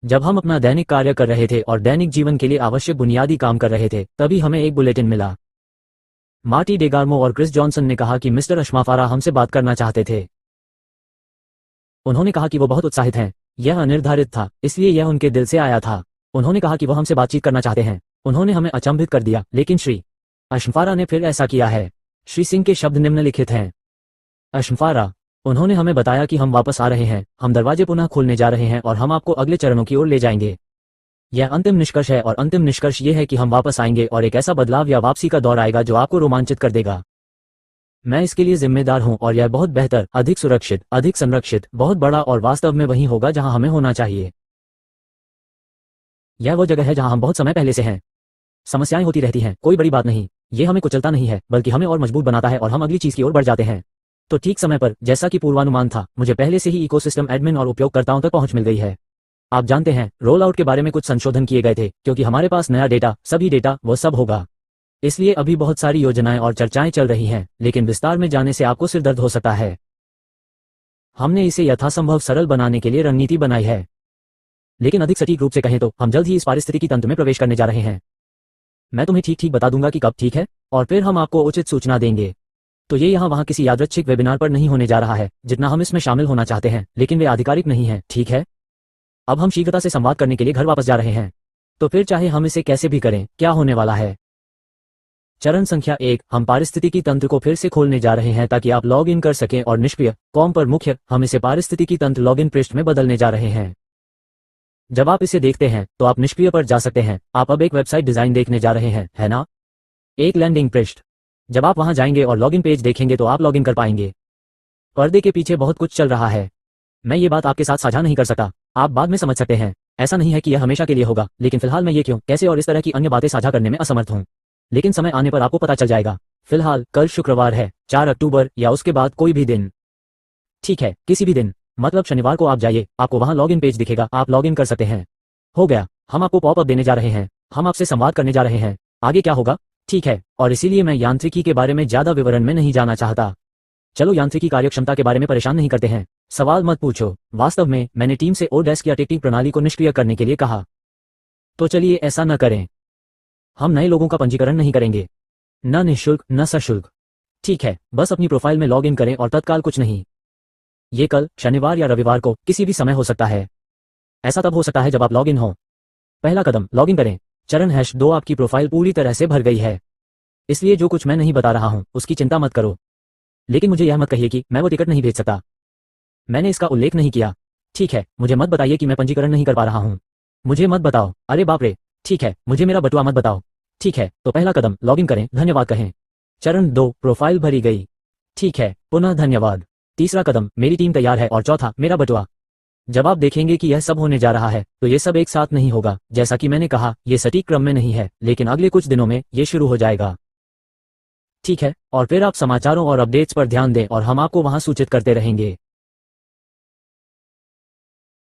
जब हम अपना दैनिक कार्य कर रहे थे और दैनिक जीवन के लिए आवश्यक बुनियादी काम कर रहे थे, तभी हमें एक बुलेटिन मिला। मार्टी डेगार्मो और क्रिस जॉनसन ने कहा कि मिस्टर अशमाफारा हमसे बात करना चाहते थे। उन्होंने कहा कि वो बहुत उत्साहित हैं। यह अनिर्धारित था, इसलिए यह उनके दिल से आया था। उन्होंने कहा कि वो हमसे बातचीत करना चाहते हैं। उन्होंने हमें अचंभित कर दिया, लेकिन श्री अशमाफारा ने फिर ऐसा किया है। श्री सिंह के शब्द निम्नलिखित हैं। अशमाफारा, उन्होंने हमें बताया कि हम वापस आ रहे हैं, हम दरवाजे पुनः खोलने जा रहे हैं और हम आपको अगले चरणों की ओर ले जाएंगे। यह अंतिम निष्कर्ष है और अंतिम निष्कर्ष यह है कि हम वापस आएंगे और एक ऐसा बदलाव या वापसी का दौर आएगा जो आपको रोमांचित कर देगा। मैं इसके लिए जिम्मेदार हूं और यह बहुत बेहतर, अधिक सुरक्षित, अधिक संरक्षित, बहुत बड़ा और वास्तव में वहीं होगा जहां हमें होना चाहिए। यह वो जगह है जहां हम बहुत समय पहले से हैं। समस्याएं होती रहती हैं, कोई बड़ी बात नहीं। ये हमें कुचलता नहीं है, बल्कि हमें और मजबूत बनाता है और हम अगली चीज की ओर बढ़ जाते हैं। तो ठीक समय पर, जैसा कि पूर्वानुमान था, मुझे पहले से ही इकोसिस्टम एडमिन और उपयोगकर्ताओं तक पहुंच मिल गई है। आप जानते हैं, रोल आउट के बारे में कुछ संशोधन किए गए थे, क्योंकि हमारे पास नया डेटा, सभी डेटा, वो सब होगा। इसलिए अभी बहुत सारी योजनाएं और चर्चाएं चल रही हैं, लेकिन विस्तार में जाने से आपको सिरदर्द हो सकता है। हमने इसे यथासंभव सरल बनाने के लिए रणनीति बनाई है। लेकिन अधिक सटीक रूप से कहें तो हम जल्द ही इस पारिस्थितिकी तंत्र में प्रवेश करने जा रहे हैं। मैं तुम्हें ठीक ठीक बता दूंगा कि कब, ठीक है, और फिर हम आपको उचित सूचना देंगे। तो ये यहाँ वहाँ किसी यादृच्छिक वेबिनार पर नहीं होने जा रहा है, जितना हम इसमें शामिल होना चाहते हैं, लेकिन वे आधिकारिक नहीं हैं, ठीक है। अब हम शीघ्रता से संवाद करने के लिए घर वापस जा रहे हैं। तो फिर चाहे हम इसे कैसे भी करें, क्या होने वाला है। चरण संख्या 1, हम पारिस्थितिकी तंत्र को फिर से खोलने जा रहे हैं ताकि आप लॉग इन कर सकें और निष्क्रिय कॉम पर मुख्य, हम इसे पारिस्थितिकी तंत्र लॉगिन पृष्ठ में बदलने जा रहे हैं। जब आप इसे देखते हैं तो आप निष्क्रिय पर जा सकते हैं। आप अब एक वेबसाइट डिजाइन देखने जा रहे हैं, है ना? एक लैंडिंग पृष्ठ। जब आप वहां जाएंगे और लॉगिन पेज देखेंगे तो आप लॉगिन कर पाएंगे। पर्दे के पीछे बहुत कुछ चल रहा है। मैं ये बात आपके साथ साझा नहीं कर सकता, आप बाद में समझ सकते हैं। ऐसा नहीं है कि यह हमेशा के लिए होगा, लेकिन फिलहाल मैं ये क्यों, कैसे और इस तरह की अन्य बातें साझा करने में असमर्थ हूं। लेकिन समय आने पर आपको पता चल जाएगा। फिलहाल कल शुक्रवार है, 4 अक्टूबर, या उसके बाद कोई भी दिन। ठीक है, किसी भी दिन, मतलब शनिवार को आप जाइए, आपको वहां लॉगिन पेज दिखेगा, आप लॉगिन कर सकते हैं। हो गया, हम आपको पॉपअप देने जा रहे हैं, हम आपसे संवाद करने जा रहे हैं। आगे क्या होगा? ठीक है, और इसीलिए मैं यांत्रिकी के बारे में ज्यादा विवरण में नहीं जाना चाहता। चलो यांत्रिकी कार्यक्षमता के बारे में परेशान नहीं करते हैं। सवाल मत पूछो। वास्तव में मैंने टीम से ओडेस्क या टिकटिंग प्रणाली को निष्क्रिय करने के लिए कहा। तो चलिए ऐसा न करें। हम नए लोगों का पंजीकरण नहीं करेंगे, न निःशुल्क न सशुल्क। ठीक है, बस अपनी प्रोफाइल में लॉग इन करें और तत्काल कुछ नहीं। ये कल, शनिवार या रविवार को, किसी भी समय हो सकता है। ऐसा तब हो सकता है जब आप लॉग इन हो। पहला कदम, लॉग इन करें। चरण #2, आपकी प्रोफाइल पूरी तरह से भर गई है, इसलिए जो कुछ मैं नहीं बता रहा हूं उसकी चिंता मत करो। लेकिन मुझे यह मत कहिए कि मैं वो टिकट नहीं भेज सकता। मैंने इसका उल्लेख नहीं किया। ठीक है, मुझे मत बताइए कि मैं पंजीकरण नहीं कर पा रहा हूं। मुझे मत बताओ, अरे बाप रे। ठीक है, मुझे मेरा बटुआ मत बताओ। ठीक है, तो पहला कदम, लॉगिन करें, धन्यवाद कहें। चरण 2, प्रोफाइल भरी गई। ठीक है, पुनः धन्यवाद। तीसरा कदम, मेरी टीम तैयार है, और चौथा, मेरा बटुआ। जब आप देखेंगे कि यह सब होने जा रहा है, तो ये सब एक साथ नहीं होगा। जैसा कि मैंने कहा, ये सटीक क्रम में नहीं है, लेकिन अगले कुछ दिनों में ये शुरू हो जाएगा। ठीक है, और फिर आप समाचारों और अपडेट्स पर ध्यान दें और हम आपको वहां सूचित करते रहेंगे।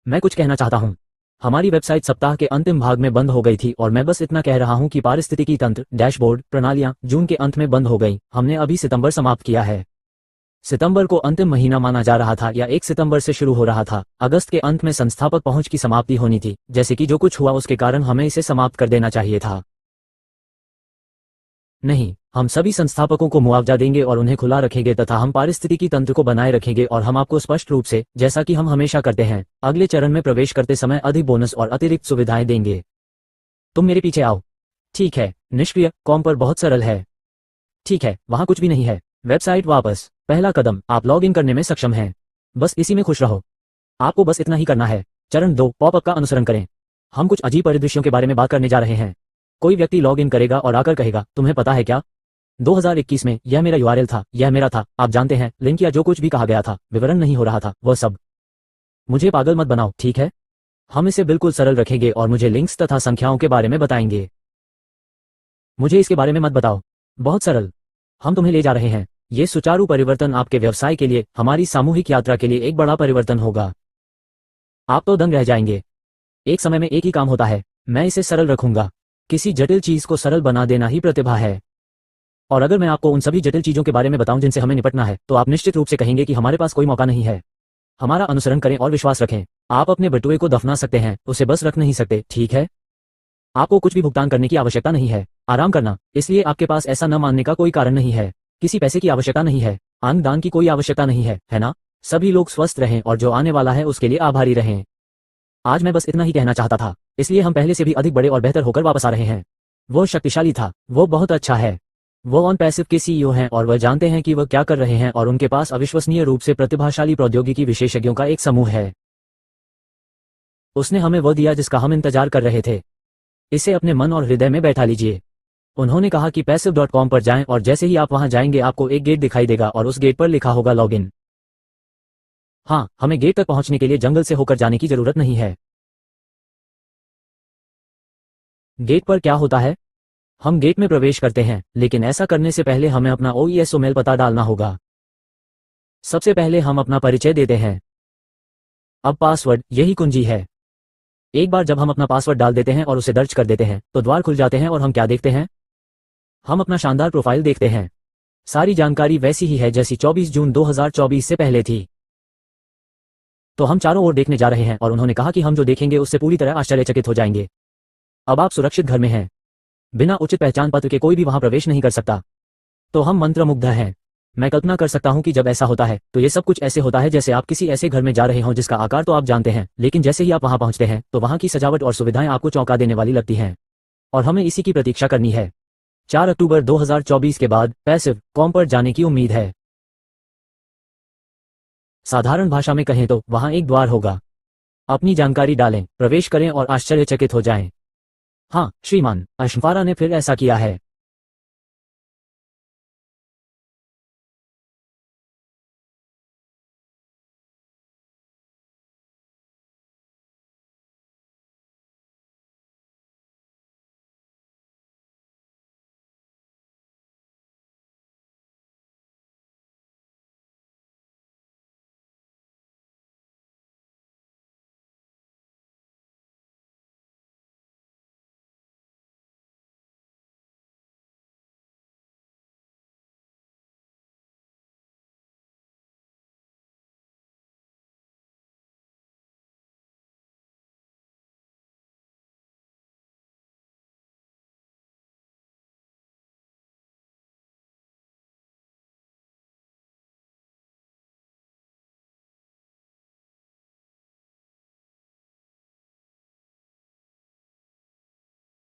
मैं कुछ कहना चाहता हूं। हमारी वेबसाइट सप्ताह के अंतिम भाग में बंद हो गई थी और मैं बस इतना कह रहा हूं कि पारिस्थितिकी तंत्र, डैशबोर्ड, प्रणालियां जून के अंत में बंद हो गई। हमने अभी सितंबर समाप्त किया है। सितंबर को अंतिम महीना माना जा रहा था या 1 सितंबर से शुरू हो रहा था। अगस्त के अंत में संस्थापक पहुंच की समाप्ति होनी थी। जैसे कि जो कुछ हुआ उसके कारण हमें इसे समाप्त कर देना चाहिए था। नहीं, हम सभी संस्थापकों को मुआवजा देंगे और उन्हें खुला रखेंगे तथा हम पारिस्थितिकी तंत्र को बनाए रखेंगे और हम आपको स्पष्ट रूप से, जैसा कि हम हमेशा करते हैं, अगले चरण में प्रवेश करते समय अधिक बोनस और अतिरिक्त सुविधाएं देंगे। तुम मेरे पीछे आओ। ठीक है, निष्क्रिय कॉम पर बहुत सरल है। ठीक है, वहां कुछ भी नहीं है। वेबसाइट वापस। पहला कदम, आप लॉग इन करने में सक्षम हैं। बस इसी में खुश रहो। आपको बस इतना ही करना है। चरण 2, पॉपअप का अनुसरण करें। हम कुछ अजीब परिदृश्यों के बारे में बात करने जा रहे हैं। कोई व्यक्ति लॉग इन करेगा और आकर कहेगा, तुम्हें पता है क्या, 2021 में यह मेरा यूआरएल था, यह मेरा था, आप जानते हैं, लिंक या जो कुछ भी कहा गया था, विवरण नहीं हो रहा था, वह सब। मुझे पागल मत बनाओ, ठीक है। हम इसे बिल्कुल सरल रखेंगे और मुझे लिंक्स तथा संख्याओं के बारे में बताएंगे। मुझे इसके बारे में मत बताओ। बहुत सरल। हम तुम्हें ले जा रहे हैं। ये सुचारू परिवर्तन आपके व्यवसाय के लिए, हमारी सामूहिक यात्रा के लिए एक बड़ा परिवर्तन होगा। आप तो दंग रह जाएंगे। एक समय में एक ही काम होता है। मैं इसे सरल रखूंगा। किसी जटिल चीज को सरल बना देना ही प्रतिभा है। और अगर मैं आपको उन सभी जटिल चीजों के बारे में बताऊं जिनसे हमें निपटना है, तो आप निश्चित रूप से कहेंगे कि हमारे पास कोई मौका नहीं है। हमारा अनुसरण करें और विश्वास रखें। आप अपने बटुए को दफना सकते हैं, उसे बस रख नहीं सकते, ठीक है? आपको कुछ भी भुगतान करने की आवश्यकता नहीं है। आराम करना, इसलिए आपके पास ऐसा न मानने का कोई कारण नहीं है। किसी पैसे की आवश्यकता नहीं है, अन्न दान की कोई आवश्यकता नहीं है ना? सभी लोग स्वस्थ रहें और जो आने वाला है उसके लिए आभारी रहें। आज मैं बस इतना ही कहना चाहता था, इसलिए हम पहले से भी अधिक बड़े और बेहतर होकर वापस आ रहे हैं। वो शक्तिशाली था, वो बहुत अच्छा है। वो ऑन पैसिव के सीईओ हैं और वह जानते हैं कि वह क्या कर रहे हैं और उनके पास अविश्वसनीय रूप से प्रतिभाशाली प्रौद्योगिकी विशेषज्ञों का एक समूह है। उसने हमें वो दिया जिसका हम इंतजार कर रहे थे। इसे अपने मन और हृदय में बैठा लीजिए। उन्होंने कहा कि passive.com पर जाएं और जैसे ही आप वहां जाएंगे आपको एक गेट दिखाई देगा और उस गेट पर लिखा होगा लॉगिन। हाँ, हमें गेट तक पहुंचने के लिए जंगल से होकर जाने की जरूरत नहीं है। गेट पर क्या होता है? हम गेट में प्रवेश करते हैं, लेकिन ऐसा करने से पहले हमें अपना OESO मेल पता डालना होगा। सबसे पहले हम अपना परिचय देते हैं। अब पासवर्ड, यही कुंजी है। एक बार जब हम अपना पासवर्ड डाल देते हैं और उसे दर्ज कर देते हैं, तो द्वार खुल जाते हैं और हम क्या देखते हैं? हम अपना शानदार प्रोफाइल देखते हैं। सारी जानकारी वैसी ही है जैसी 24 जून 2024 से पहले थी। तो हम चारों ओर देखने जा रहे हैं और उन्होंने कहा कि हम जो देखेंगे उससे पूरी तरह आश्चर्यचकित हो जाएंगे। अब आप सुरक्षित घर में हैं। बिना उचित पहचान पत्र के कोई भी वहां प्रवेश नहीं कर सकता। तो हम मंत्रमुग्ध हैं। मैं कल्पना कर सकता हूं कि जब ऐसा होता है तो ये सब कुछ ऐसे होता है जैसे आप किसी ऐसे घर में जा रहे हों जिसका आकार तो आप जानते हैं, लेकिन जैसे ही आप वहां पहुंचते हैं तो वहां की सजावट और सुविधाएं आपको चौंका देने वाली लगती हैं। और हमें इसी की प्रतीक्षा करनी है। 4 अक्टूबर 2024 के बाद passive.com पर जाने की उम्मीद है। साधारण भाषा में कहें तो वहां एक द्वार होगा। अपनी जानकारी डालें, प्रवेश करें और आश्चर्यचकित हो जाएं। हाँ, श्रीमान अशफारा ने फिर ऐसा किया है।